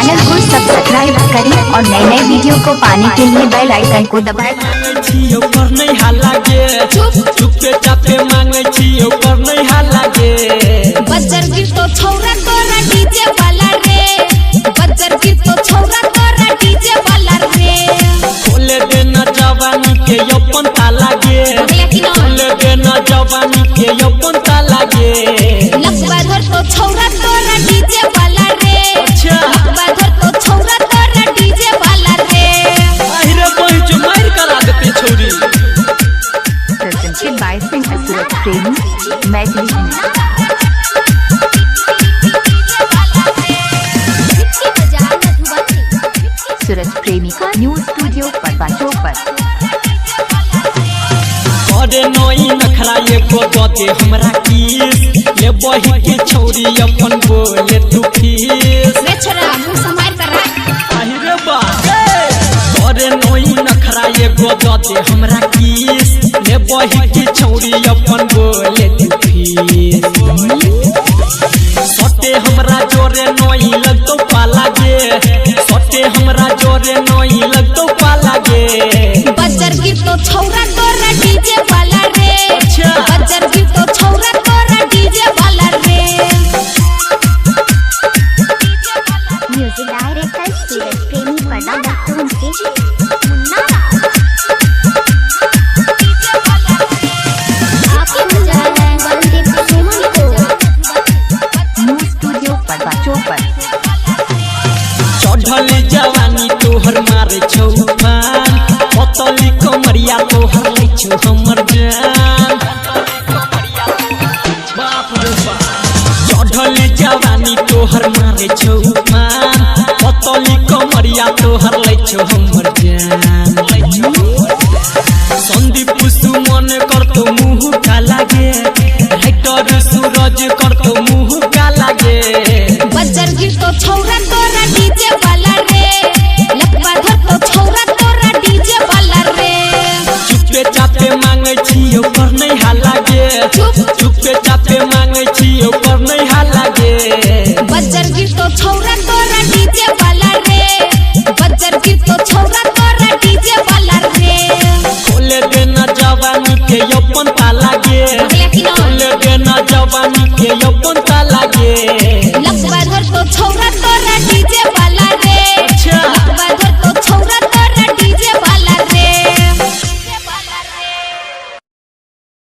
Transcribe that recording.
Channel को subscribe करें और नए नए वीडियो को पाने के लिए बेल आइकन को दबाएं। चुपे चापे मांगे छियो पर नहीं हालागे बजर की तो छौरा तोरा डीजे वाला रे बजर की तो छौरा तोरा डीजे वाला रे खोले देना जवानी के अपन तालागे खोले देना जवानी के अपन तालागे लगवा धर तो छौरा तोरा डीजे वाला रे लगवा धर तो छौरा तोरा डीजे वाला रे आहिरे बही जो मार करा देते छोरी presented by सूरज प्रेमी मैथिली। सूरज प्रेमी का न्यू स्टूडियो पटवा चौक पर। अरे नई नखरा ये गोदे हमरा किस ले बही के छोरी अपन बोले तू फीस रे छोरा मुंह संभाल कर रख आहिरे बा अरे नई नखरा ये गोदे हमरा किस ले बही के छोरी अपन बोले तू फीस सटे हमरा जोरे नई लगतो पाला गे सटे हमरा जोरे नई लगतो पाला गे बजर की तो छौरा तोरा डीजे वाला रे बजर की तो छौरा तोरा डीजे वाला रे म्यूजिक डायरेक्टर सूरज प्रेमी पढ़ा डॉक्टर मुन्ना आपके बजा रहे हैं बलदेव सोमन को न्यू स्टूडियो पटवा चौक पर। चढ़ल जवानी तोहर मारे छौ फान पतली कमरिया तोहर ले छौ हमर जान बाप रे बाप चढ़ल जवानी तोहर मारे छौ फान पतली कमरिया तोहर ले छौ हमर